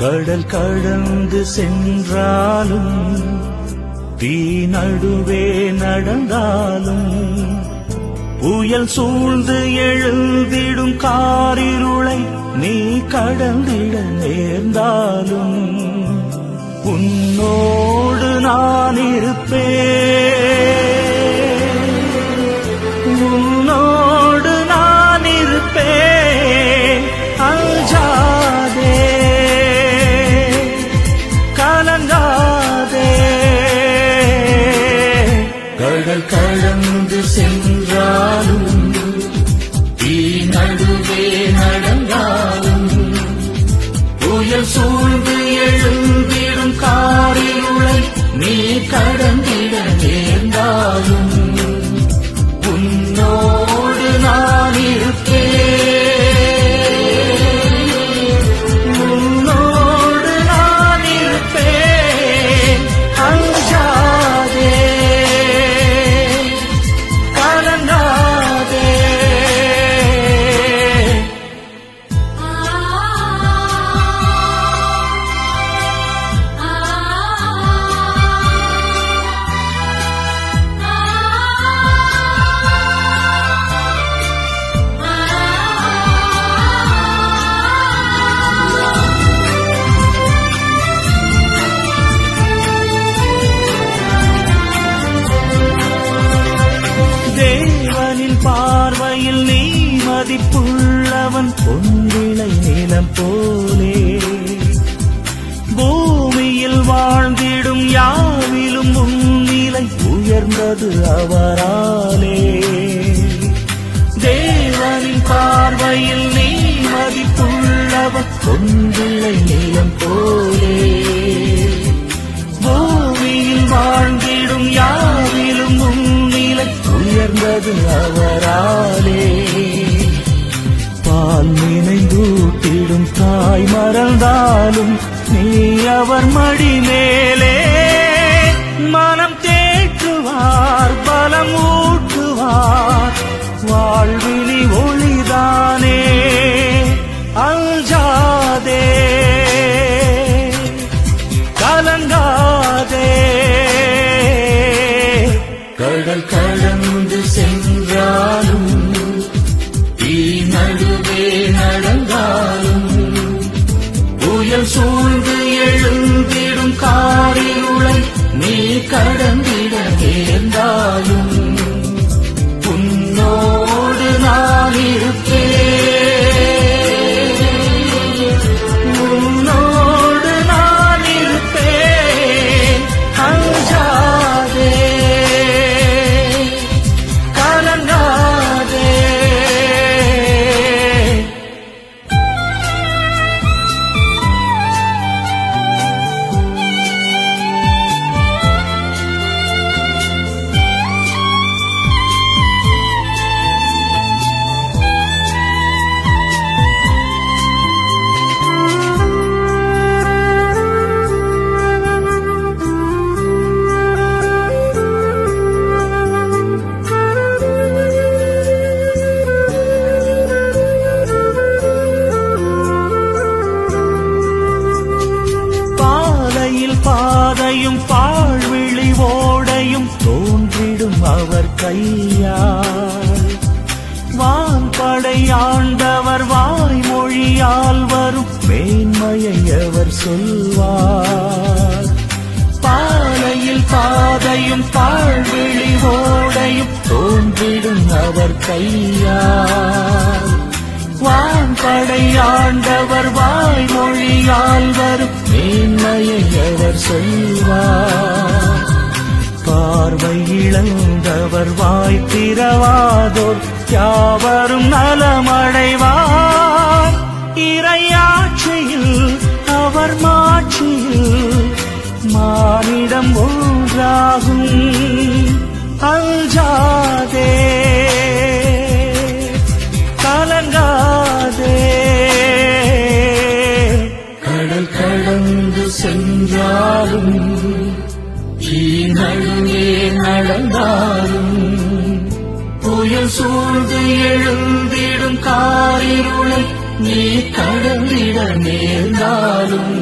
கடல் கடந்து சென்றாலும் தீ நடுவே நடந்தாலும் புயல் சூழ்ந்து எழுந்திடும் காரிருளை நீ கடந்திட நேர்ந்தாலும் உன்னோடு நான் இருப்பேன், உன்னோடு நான் இருப்பேன். அஞ்சாதே, கலங்காதே. கடல் கடந்து சென்றாலும் தீ நடுவே நடந்தாலும் புயல் சூழ்ந்து எழுந்திடும் காரிருளை நீ கடந்திட நேர்ந்தாலும் உன்னோடு நான் இருப்பேன், உன்னோடு நான் இருப்பேன். அஞ்சாதே, கலங்காதே. தேவனின் பார்வையில் நீ மதிப்புள்ளவன், பொன்விளை நிலம் போலே பூமியில் வாழ்ந்திடும் யாவிலும் உன்னிலை உயர்ந்தது அவராலே. தேவனின் பார்வையில் நீ மதிப்புள்ளவன், பொன்விளை நிலம் போலே பூமியில் வாழ்ந்திடும் யாவிலும் உன்னிலை உயர்ந்தது அவராலே. பால் நினைந்தூட்டிடும் தாய் மறந்தாலும் நீ அவர் மடி மேலே மனம் தேற்றுவார், பலம் ஊட்டுவார். வாழ்வினி ஒளிதானே, அஞ்சாதே, கலங்காதே. கடல் கடந்து சென்றாலும் தீ நடுவே நடந்தாலும் புயல் சூழ்ந்து எழுந்திடும் காரிருளை நீ கடந்திட நேர்ந்தாலும் உன்னோடு நான் இருப்பேன், உன்னோடு நான் இருப்பேன். அஞ்சாதே, கலங்காதே. பாதையும் பாழ்விழி ஓடையும் தோன்றிடும் அவர் கையால், வான்படையாண்டவர் வாய்மொழியால் வரும் மேன்மையை அவர் சொல்வார். பாலையில் பாதையும் பாழ்விழி ஓடையும் தோன்றிடும் அவர் கையால், வான்படையாண்டவர் வாய்மொழியால் வரும் மேன்மையை அவர் சொல்வார். பார்வை இழந்தவர் வாய் திறவாதோர் யாவரும் நலமடைவார். இறையாட்சியில் அவர் மாட்சியில் மானிடம் ஒன்றாகும். அஞ்சாதே, கலங்காதே. கடல் கடந்து சென்றாலும் தீ நடுவே நடந்தாலும் புயல் சூழ்ந்து எழுந்திடும் காரிருளை நீ கடந்திட நேர்ந்தாலும்